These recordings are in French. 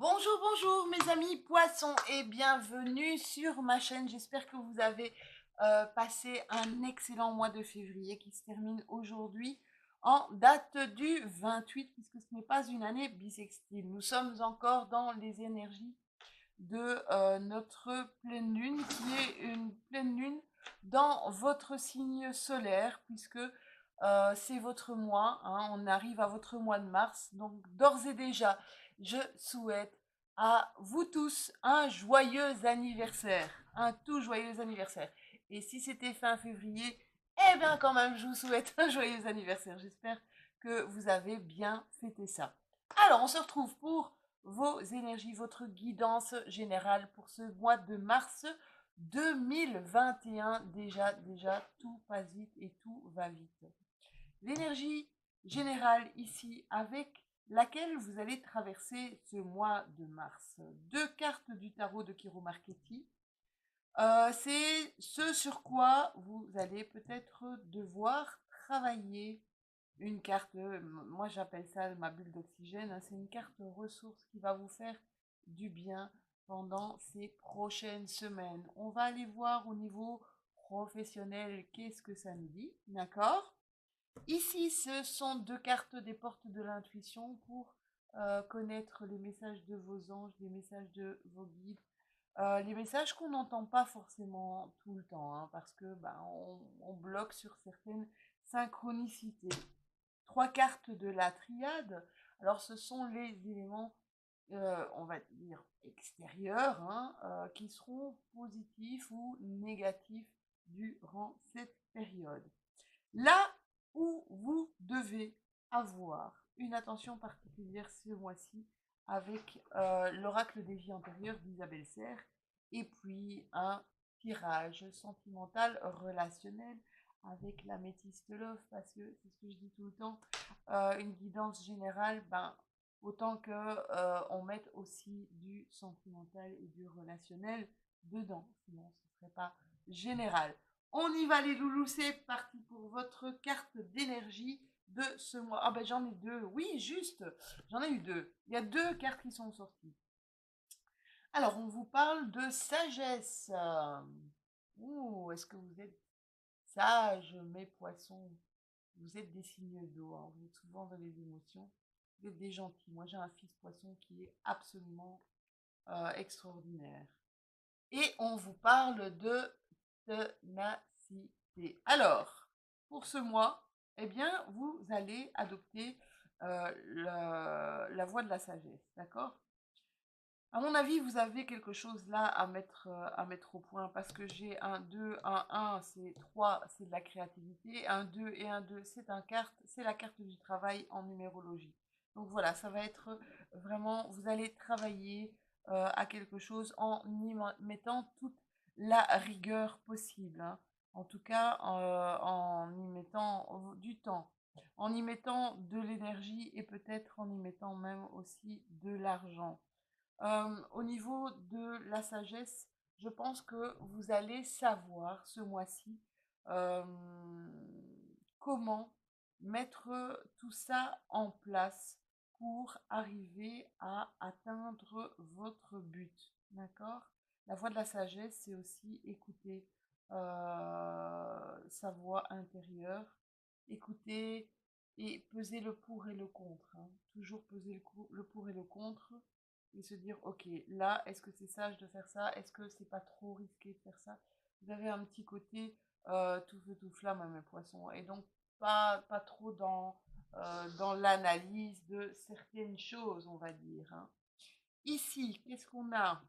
Bonjour, bonjour mes amis poissons et bienvenue sur ma chaîne. J'espère que vous avez passé un excellent mois de février qui se termine aujourd'hui en date du 28 puisque ce n'est pas une année bissextile. Nous sommes encore dans les énergies de notre pleine lune qui est une pleine lune dans votre signe solaire puisque c'est votre mois, hein, on arrive à votre mois de mars. Donc d'ores et déjà, je souhaite à vous tous un joyeux anniversaire, un tout joyeux anniversaire. Et si c'était fin février, eh bien quand même, je vous souhaite un joyeux anniversaire. J'espère que vous avez bien fêté ça. Alors, on se retrouve pour vos énergies, votre guidance générale pour ce mois de mars 2021. Déjà, tout passe vite et tout va vite. L'énergie générale ici avec laquelle vous allez traverser ce mois de mars. Deux cartes du tarot de Kiro Marchetti. C'est ce sur quoi vous allez peut-être devoir travailler. Une carte, moi j'appelle ça ma bulle d'oxygène, hein, c'est une carte ressource qui va vous faire du bien pendant ces prochaines semaines. On va aller voir au niveau professionnel qu'est-ce que ça nous dit, d'accord? Ici, ce sont deux cartes des portes de l'intuition pour connaître les messages de vos anges, les messages de vos guides, les messages qu'on n'entend pas forcément tout le temps, hein, parce que on bloque sur certaines synchronicités. Trois cartes de la triade. Alors, ce sont les éléments, on va dire, extérieurs, hein, qui seront positifs ou négatifs durant cette période. Là où vous devez avoir une attention particulière ce mois-ci avec l'oracle des vies antérieures d'Isabelle Serre et puis un tirage sentimental relationnel avec la métisse love parce que c'est ce que je dis tout le temps, une guidance générale, autant que on mette aussi du sentimental et du relationnel dedans, sinon ce serait pas général. On y va les loulous, c'est parti pour votre carte d'énergie de ce mois. Ah ben j'en ai deux, oui juste, j'en ai eu deux. Il y a deux cartes qui sont sorties. Alors on vous parle de sagesse. Ouh, est-ce que vous êtes sages, mes poissons? Vous êtes des signes d'eau, hein, vous êtes souvent dans les émotions. Vous êtes des gentils. Moi j'ai un fils poisson qui est absolument extraordinaire. Et on vous parle de ténacité. Alors, pour ce mois, eh bien, vous allez adopter la voie de la sagesse, d'accord? À mon avis, vous avez quelque chose là à mettre au point parce que j'ai un 2, un 1, c'est 3, c'est de la créativité. Un 2 et un 2, c'est la carte du travail en numérologie. Donc voilà, ça va être vraiment, vous allez travailler à quelque chose en y mettant toute la rigueur possible, hein. En tout cas, en y mettant du temps, en y mettant de l'énergie et peut-être en y mettant même aussi de l'argent. Au niveau de la sagesse, je pense que vous allez savoir ce mois-ci euh, comment mettre tout ça en place pour arriver à atteindre votre but. D'accord? La voie de la sagesse, c'est aussi écouter sa voix intérieure, écouter et peser le pour et le contre, hein. Toujours peser le pour et le contre et se dire, ok, là, est-ce que c'est sage de faire ça? Est-ce que c'est pas trop risqué de faire ça? Vous avez un petit côté tout feu tout flamme à mes poissons et donc pas trop dans l'analyse de certaines choses, on va dire, hein. Ici, qu'est-ce qu'on a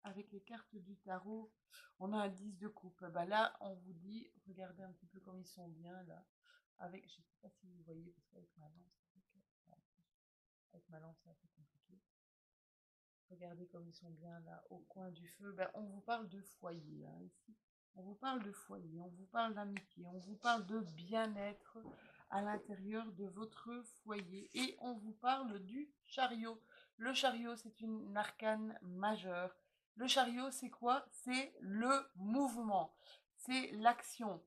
avec les cartes du tarot? On a un 10 de coupe. Bah là, on vous dit, regardez un petit peu comme ils sont bien là. Avec, je sais pas si vous voyez, parce qu'avec ma lance, avec ma lance, c'est un peu compliqué. Regardez comme ils sont bien là au coin du feu. Ben, on vous parle de foyer, hein, ici. On vous parle de foyer, on vous parle d'amitié, on vous parle de bien-être à l'intérieur de votre foyer. Et on vous parle du chariot. Le chariot, c'est une arcane majeure. Le chariot, c'est quoi? C'est le mouvement, c'est l'action.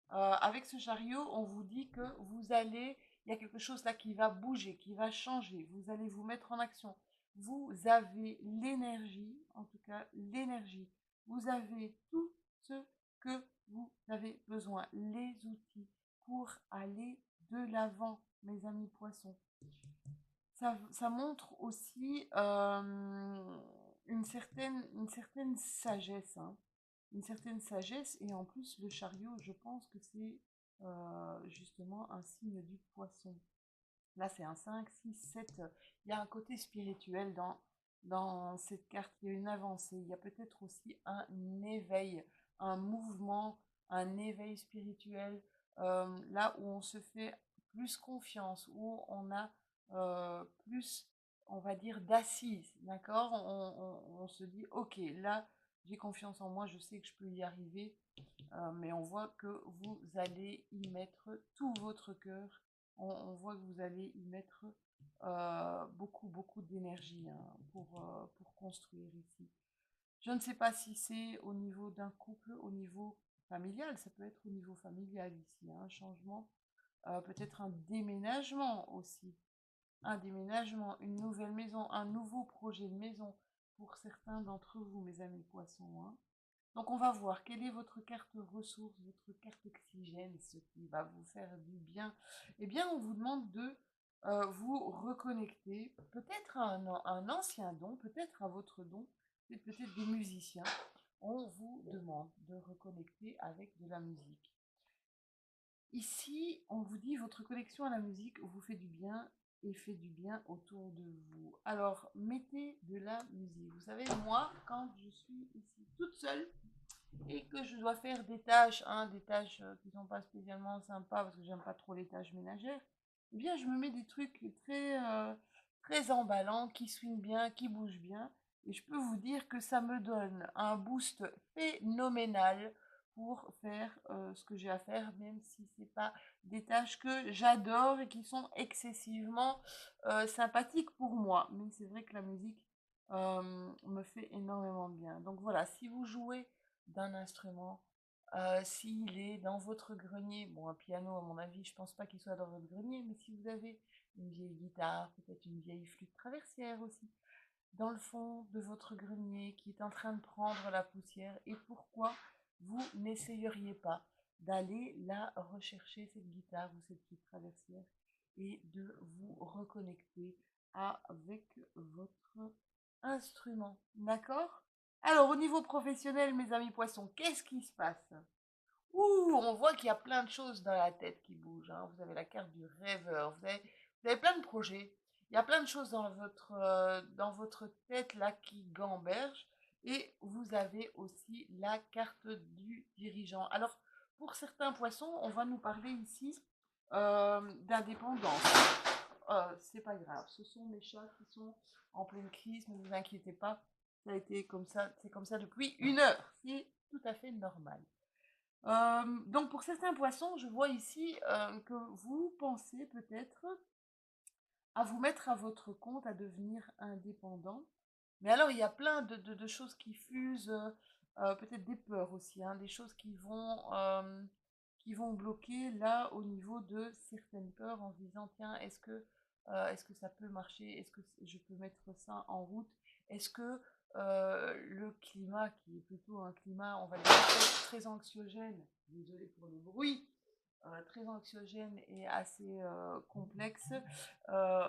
Avec ce chariot, on vous dit que il y a quelque chose là qui va bouger, qui va changer. Vous allez vous mettre en action. vous avez l'énergie, en tout cas l'énergie. Vous avez tout ce que vous avez besoin, les outils pour aller de l'avant, mes amis poissons. Ça montre aussi une certaine sagesse, hein. Une certaine sagesse, et en plus le chariot, je pense que c'est justement un signe du poisson. Là, c'est un 5, 6, 7. Il y a un côté spirituel dans cette carte. Il y a une avancée. Il y a peut-être aussi un éveil, un mouvement, un éveil spirituel. Là où on se fait plus confiance, où on a plus, on va dire, d'assises. D'accord, on se dit, ok, là, j'ai confiance en moi, je sais que je peux y arriver. Mais on voit que vous allez y mettre tout votre cœur. On voit que vous allez y mettre beaucoup d'énergie, hein, pour construire ici. Je ne sais pas si c'est au niveau d'un couple, au niveau familial, ça peut être au niveau familial ici, hein, un changement, peut-être un déménagement aussi. Un déménagement, une nouvelle maison, un nouveau projet de maison pour certains d'entre vous, mes amis poissons, hein. Donc on va voir quelle est votre carte ressource, votre carte oxygène, ce qui va vous faire du bien. Eh bien, on vous demande de vous reconnecter, peut-être à un ancien don, peut-être à votre don, peut-être des musiciens. On vous demande de reconnecter avec de la musique. Ici, on vous dit votre connexion à la musique vous fait du bien et fait du bien autour de vous. Alors, mettez de la musique. Vous savez, moi, quand je suis ici toute seule, et que je dois faire des tâches, hein, des tâches qui sont pas spécialement sympas parce que j'aime pas trop les tâches ménagères, eh bien je me mets des trucs très emballants, qui swingent bien, qui bougent bien, et je peux vous dire que ça me donne un boost phénoménal pour faire ce que j'ai à faire, même si c'est pas des tâches que j'adore et qui sont excessivement sympathiques pour moi. Mais c'est vrai que la musique me fait énormément de bien. Donc voilà, si vous jouez d'un instrument, s'il est dans votre grenier, bon, un piano, à mon avis, je pense pas qu'il soit dans votre grenier, mais si vous avez une vieille guitare, peut-être une vieille flûte traversière aussi, dans le fond de votre grenier qui est en train de prendre la poussière, et pourquoi vous n'essayeriez pas d'aller la rechercher, cette guitare ou cette flûte traversière, et de vous reconnecter avec votre instrument. D'accord? Alors, au niveau professionnel, mes amis poissons, qu'est-ce qui se passe? Ouh, on voit qu'il y a plein de choses dans la tête qui bougent, hein. Vous avez la carte du rêveur, vous avez plein de projets. Il y a plein de choses dans votre tête là qui gambergent. Et vous avez aussi la carte du dirigeant. Alors, pour certains poissons, on va nous parler ici d'indépendance. C'est pas grave, ce sont mes chats qui sont en pleine crise, ne vous inquiétez pas. Ça a été comme ça, c'est comme ça depuis 1 heure. C'est tout à fait normal. Donc pour certains poissons, je vois ici que vous pensez peut-être à vous mettre à votre compte, à devenir indépendant. Mais alors il y a plein de choses qui fusent, peut-être des peurs aussi, hein, des choses qui vont bloquer là au niveau de certaines peurs en se disant tiens, est-ce que ça peut marcher? Est-ce que je peux mettre ça en route? Est-ce que le climat, qui est plutôt un climat, on va dire, très anxiogène, désolé pour le bruit, très anxiogène et assez complexe, euh,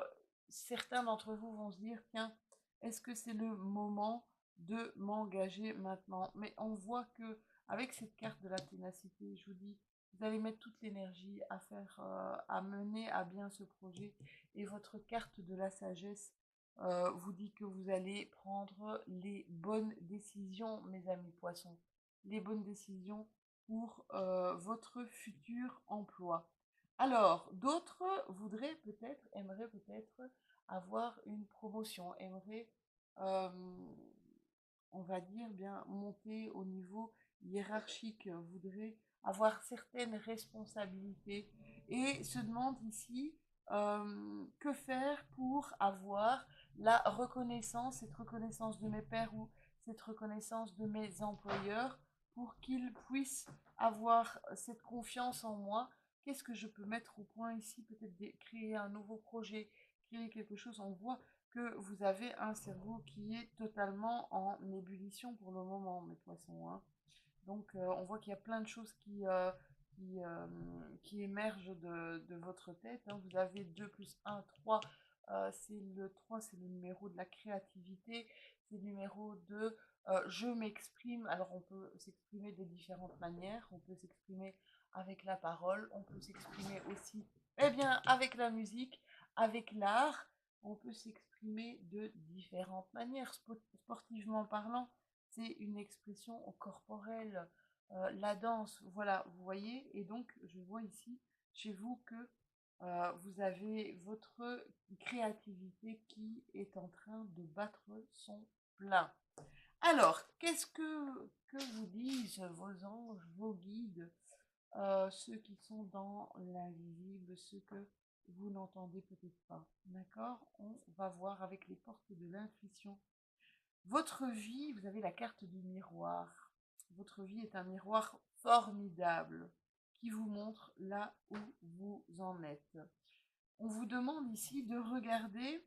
certains d'entre vous vont se dire, tiens, est-ce que c'est le moment de m'engager maintenant? Mais on voit que avec cette carte de la ténacité, je vous dis, vous allez mettre toute l'énergie à faire, à mener à bien ce projet. Et votre carte de la sagesse vous dit que vous allez prendre les bonnes décisions, mes amis poissons. Les bonnes décisions pour votre futur emploi. Alors, d'autres aimeraient peut-être avoir une promotion, aimeraient, euh, on va dire, bien monter au niveau hiérarchique, voudraient avoir certaines responsabilités et se demandent ici que faire pour avoir la reconnaissance, cette reconnaissance de mes pairs ou cette reconnaissance de mes employeurs pour qu'ils puissent avoir cette confiance en moi. Qu'est-ce que je peux mettre au point ici? Peut-être créer un nouveau projet, créer quelque chose. On voit que vous avez un cerveau qui est totalement en ébullition pour le moment, mes poissons, hein. Donc, on voit qu'il y a plein de choses qui, euh, qui émergent de votre tête, hein. Vous avez 2 plus 1, 3. C'est le 3, c'est le numéro de la créativité. C'est le numéro de je m'exprime. Alors, on peut s'exprimer de différentes manières. On peut s'exprimer avec la parole. On peut s'exprimer aussi, eh bien, avec la musique, avec l'art. On peut s'exprimer de différentes manières, sportivement parlant. C'est une expression corporelle, la danse, voilà, vous voyez. Et donc, je vois ici chez vous que vous avez votre créativité qui est en train de battre son plein. Alors, que vous disent vos anges, vos guides, ceux qui sont dans l'invisible, ceux que vous n'entendez peut-être pas? D'accord? On va voir avec les portes de l'intuition. Votre vie, vous avez la carte du miroir. Votre vie est un miroir formidable qui vous montre là où vous en êtes. On vous demande ici de regarder,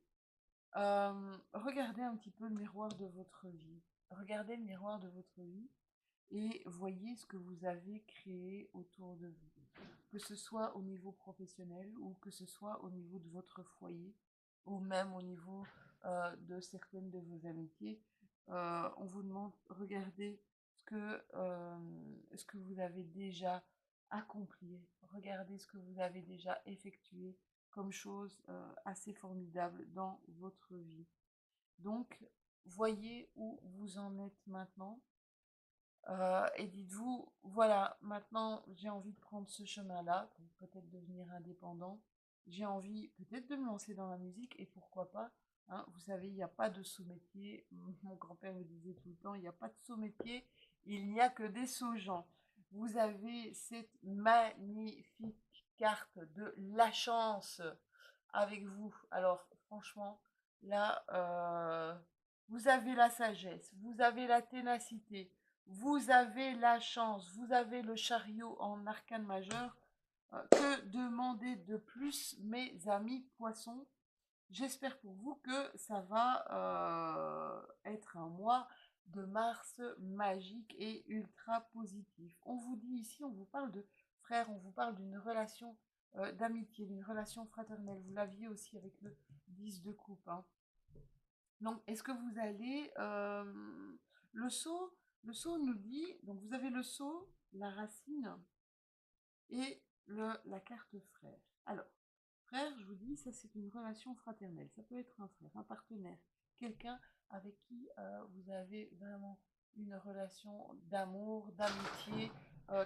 regardez un petit peu le miroir de votre vie. Regardez le miroir de votre vie et voyez ce que vous avez créé autour de vous. Que ce soit au niveau professionnel ou que ce soit au niveau de votre foyer ou même au niveau de certaines de vos amitiés. On vous demande, regardez ce que vous avez déjà accompli, regardez ce que vous avez déjà effectué comme chose assez formidable dans votre vie. Donc, voyez où vous en êtes maintenant et dites-vous, voilà, maintenant j'ai envie de prendre ce chemin-là, pour peut-être devenir indépendant. J'ai envie peut-être de me lancer dans la musique et pourquoi pas, hein, vous savez, il n'y a pas de sous-métier. Mon grand-père me disait tout le temps, il n'y a pas de sous-métier, il n'y a que des sous-gens. Vous avez cette magnifique carte de la chance avec vous. Alors, franchement, là, vous avez la sagesse, vous avez la ténacité, vous avez la chance, vous avez le chariot en arcane majeur. Que demander de plus, mes amis poissons? J'espère pour vous que ça va être un mois de mars magique et ultra positif. On vous dit ici, on vous parle de frère, on vous parle d'une relation d'amitié, d'une relation fraternelle. Vous l'aviez aussi avec le 10 de coupe, hein. Donc, est-ce que vous allez... le sceau, le sceau nous dit, donc vous avez le sceau, la racine et la carte frère. Alors, frère, je vous dis, ça c'est une relation fraternelle. Ça peut être un frère, un partenaire, quelqu'un avec qui vous avez vraiment une relation d'amour, d'amitié,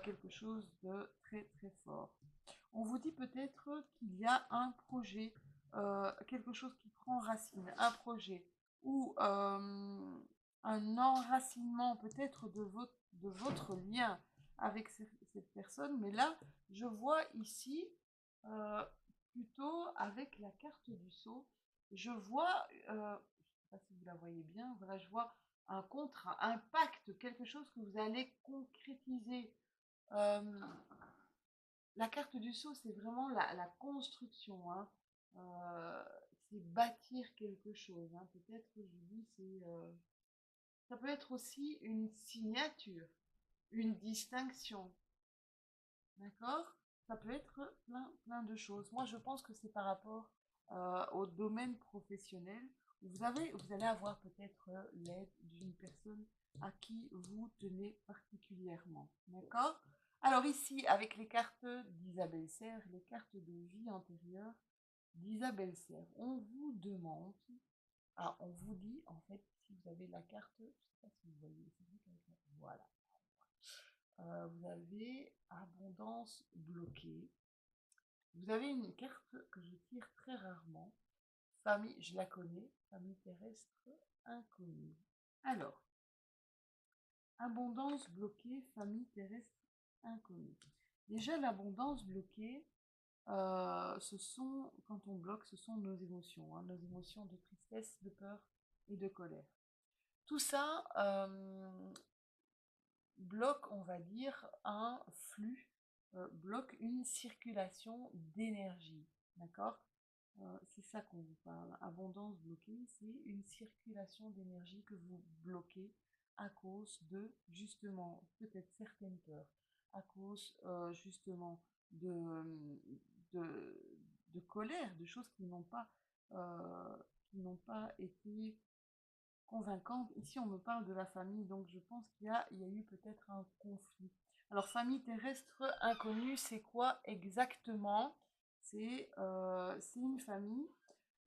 quelque chose de très très fort. On vous dit peut-être qu'il y a un projet, quelque chose qui prend racine, un projet ou un enracinement peut-être de votre lien avec cette personne. Mais là, je vois ici euh, plutôt avec la carte du sceau, je vois, je ne sais pas si vous la voyez bien, voilà, je vois un contrat, un pacte, quelque chose que vous allez concrétiser. Euh, la carte du sceau, c'est vraiment la construction, hein. Euh, c'est bâtir quelque chose, hein. Peut-être, je vous dis, ça peut être aussi une signature, une distinction, d'accord? Ça peut être plein, plein de choses. Moi, je pense que c'est par rapport au domaine professionnel où vous allez avoir peut-être l'aide d'une personne à qui vous tenez particulièrement, d'accord? Alors ici, avec les cartes d'Isabelle Serre, les cartes de vie antérieure d'Isabelle Serre, on vous demande, on vous dit en fait si vous avez la carte, je ne sais pas si vous voyez, c'est vrai qu'avec voilà. Vous avez abondance bloquée. Vous avez une carte que je tire très rarement. Famille, je la connais. Famille terrestre inconnue. Alors, abondance bloquée, famille terrestre inconnue. Déjà, l'abondance bloquée, quand on bloque, ce sont nos émotions, hein, nos émotions de tristesse, de peur et de colère. Tout ça bloque, on va dire, un flux, bloque une circulation d'énergie, d'accord? C'est ça qu'on vous parle. Abondance bloquée, c'est une circulation d'énergie que vous bloquez à cause de, justement, peut-être certaines peurs, à cause, justement, de, de, de colère, de choses qui n'ont pas été convaincante. Ici, on me parle de la famille, donc je pense il y a eu peut-être un conflit. Alors, famille terrestre inconnue, c'est quoi exactement? C'est une famille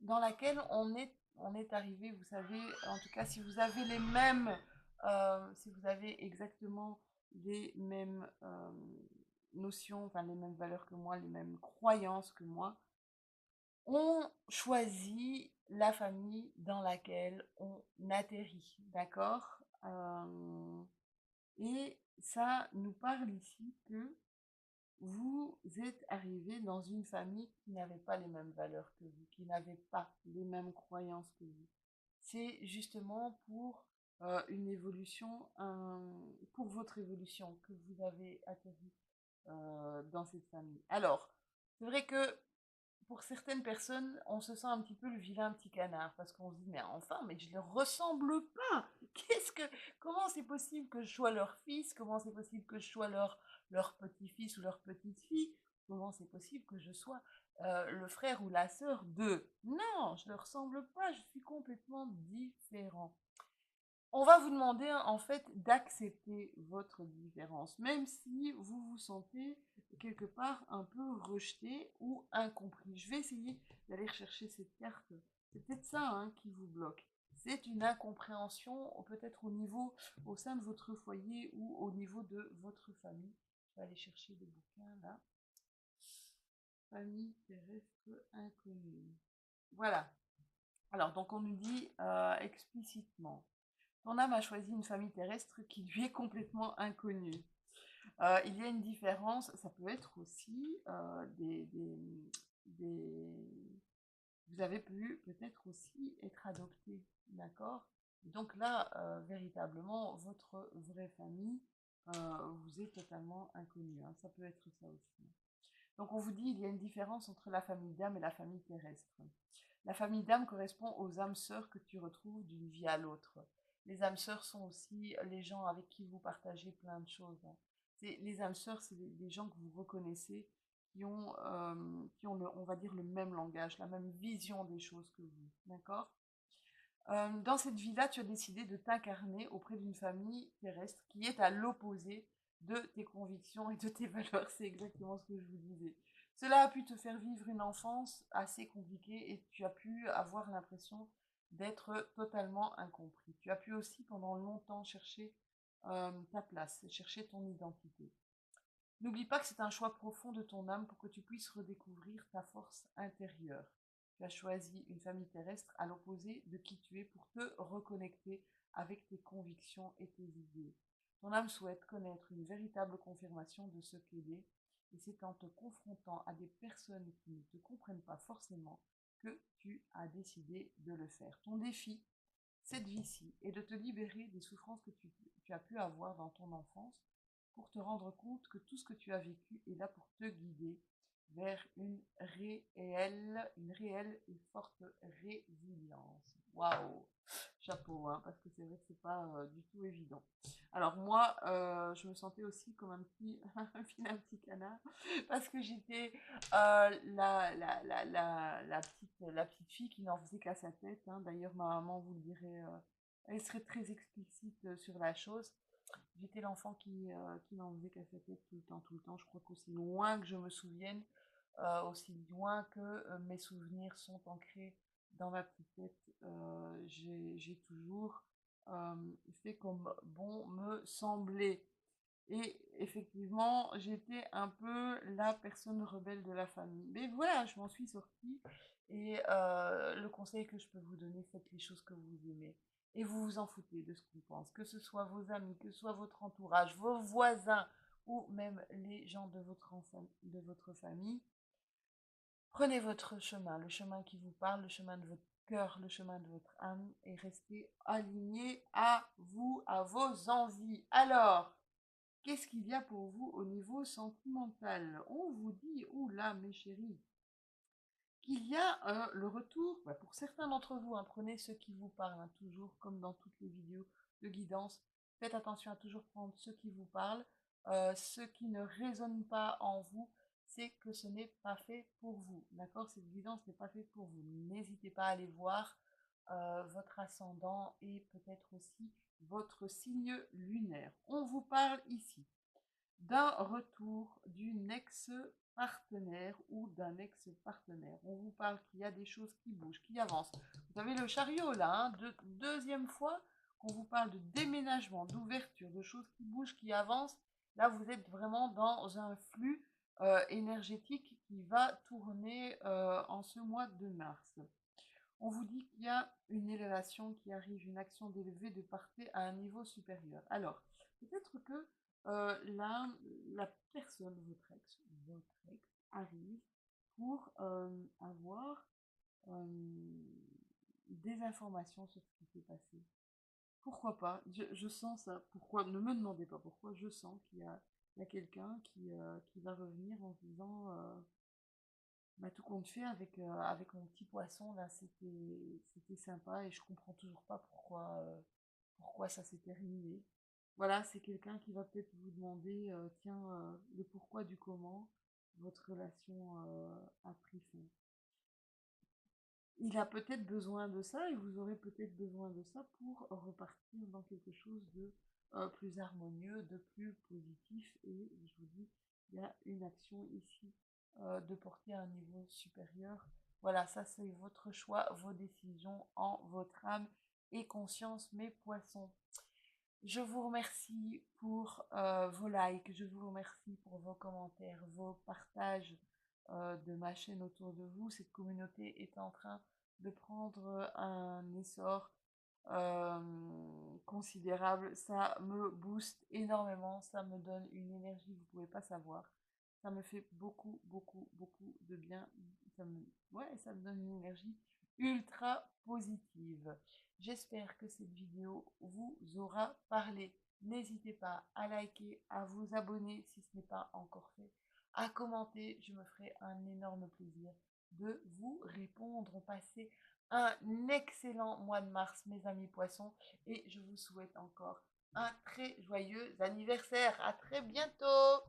dans laquelle on est arrivé, vous savez, en tout cas, si vous avez les mêmes, si vous avez exactement les mêmes notions, enfin les mêmes valeurs que moi, les mêmes croyances que moi, on choisit la famille dans laquelle on atterrit, d'accord? Et ça nous parle ici que vous êtes arrivé dans une famille qui n'avait pas les mêmes valeurs que vous, qui n'avait pas les mêmes croyances que vous. C'est justement pour une évolution, pour votre évolution que vous avez atterri dans cette famille. Alors, c'est vrai que pour certaines personnes, on se sent un petit peu le vilain petit canard parce qu'on se dit mais enfin, mais je leur ressemble pas. Qu'est-ce que, comment c'est possible que je sois leur fils? Comment c'est possible que je sois leur petit-fils ou leur petite-fille? Comment c'est possible que je sois le frère ou la sœur d'eux? Non, je leur ressemble pas. Je suis complètement différent. On va vous demander en fait d'accepter votre différence, même si vous vous sentez quelque part un peu rejeté ou incompris. Je vais essayer d'aller rechercher cette carte. C'est peut-être ça hein, qui vous bloque. C'est une incompréhension, peut-être au niveau, au sein de votre foyer ou au niveau de votre famille. Je vais aller chercher le bouquin là. Famille terrestre inconnue. Voilà. Alors, donc on nous dit explicitement. Ton âme a choisi une famille terrestre qui lui est complètement inconnue. Il y a une différence, ça peut être aussi des... Vous avez pu peut-être aussi être adopté, d'accord? Donc là, véritablement, votre vraie famille vous est totalement inconnue. Hein. Ça peut être ça aussi. Donc on vous dit, il y a une différence entre la famille d'âme et la famille terrestre. La famille d'âme correspond aux âmes sœurs que tu retrouves d'une vie à l'autre. Les âmes sœurs sont aussi les gens avec qui vous partagez plein de choses. Hein. Les âmes sœurs, c'est des gens que vous reconnaissez, qui ont on va dire, le même langage, la même vision des choses que vous. D'accord? Dans cette vie-là, tu as décidé de t'incarner auprès d'une famille terrestre qui est à l'opposé de tes convictions et de tes valeurs. C'est exactement ce que je vous disais. Cela a pu te faire vivre une enfance assez compliquée et tu as pu avoir l'impression d'être totalement incompris. Tu as pu aussi pendant longtemps chercher ta place, chercher ton identité. N'oublie pas que c'est un choix profond de ton âme pour que tu puisses redécouvrir ta force intérieure. Tu as choisi une famille terrestre à l'opposé de qui tu es pour te reconnecter avec tes convictions et tes idées. Ton âme souhaite connaître une véritable confirmation de ce qu'elle est, et c'est en te confrontant à des personnes qui ne te comprennent pas forcément que tu as décidé de le faire. Ton défi, cette vie-ci, est de te libérer des souffrances que tu as pu avoir dans ton enfance pour te rendre compte que tout ce que tu as vécu est là pour te guider vers une réelle et forte résilience. Waouh, chapeau, hein, parce que c'est vrai que c'est pas du tout évident. Alors moi, je me sentais aussi comme un petit, un petit canard, parce que j'étais la petite fille qui n'en faisait qu'à sa tête. Hein. D'ailleurs, ma maman vous le dirait, elle serait très explicite sur la chose. J'étais l'enfant qui n'en faisait qu'à sa tête tout le temps, tout le temps. Je crois qu'aussi loin que je me souvienne, aussi loin que mes souvenirs sont ancrés dans ma petite tête, j'ai toujours fait comme bon me semblait. Et effectivement, j'étais un peu la personne rebelle de la famille. Mais voilà, je m'en suis sortie. Et le conseil que je peux vous donner, faites les choses que vous aimez. Et vous vous en foutez de ce qu'on pense. Que ce soit vos amis, que ce soit votre entourage, vos voisins ou même les gens de votre famille. Prenez votre chemin, le chemin qui vous parle, le chemin de votre cœur, le chemin de votre âme et restez aligné à vous, à vos envies. Alors, qu'est-ce qu'il y a pour vous au niveau sentimental? On vous dit, oula mes chéris, qu'il y a le retour, pour certains d'entre vous, hein, prenez ceux qui vous parlent, hein, toujours comme dans toutes les vidéos de guidance, faites attention à toujours prendre ceux qui vous parlent, ceux qui ne résonnent pas en vous, c'est que ce n'est pas fait pour vous, d'accord? Cette guidance n'est pas faite pour vous. N'hésitez pas à aller voir votre ascendant et peut-être aussi votre signe lunaire. On vous parle ici d'un retour d'une ex-partenaire ou d'un ex-partenaire. On vous parle qu'il y a des choses qui bougent, qui avancent. Vous avez le chariot là, hein, deuxième fois qu'on vous parle de déménagement, d'ouverture, de choses qui bougent, qui avancent. Là, vous êtes vraiment dans un flux énergétique qui va tourner en ce mois de mars. On vous dit qu'il y a une élévation qui arrive, une action d'élever de parter à un niveau supérieur. Alors, peut-être que la personne, votre ex arrive pour avoir des informations sur ce qui s'est passé. Pourquoi pas? Je sens ça. Pourquoi? Ne me demandez pas pourquoi. Je sens qu'il y a quelqu'un qui va revenir en se disant bah, tout compte fait avec mon petit poisson là, c'était sympa et je comprends toujours pas pourquoi ça s'est terminé. Voilà, c'est quelqu'un qui va peut-être vous demander tiens le pourquoi du comment votre relation a pris fin. Il a peut-être besoin de ça et vous aurez peut-être besoin de ça pour repartir dans quelque chose de plus harmonieux, de plus positif. Et je vous dis, il y a une action ici de porter à un niveau supérieur. Voilà, ça c'est votre choix, vos décisions en votre âme et conscience, mes poissons. Je vous remercie pour vos likes, je vous remercie pour vos commentaires, vos partages de ma chaîne autour de vous. Cette communauté est en train de prendre un essor considérable. Ça me booste énormément, ça me donne une énergie que vous ne pouvez pas savoir. Ça me fait beaucoup, beaucoup, beaucoup de bien. Ça me donne une énergie ultra positive. J'espère que cette vidéo vous aura parlé. N'hésitez pas à liker, à vous abonner si ce n'est pas encore fait, à commenter. Je me ferai un énorme plaisir de vous répondre. Passez un excellent mois de mars, mes amis poissons, et je vous souhaite encore un très joyeux anniversaire. À très bientôt!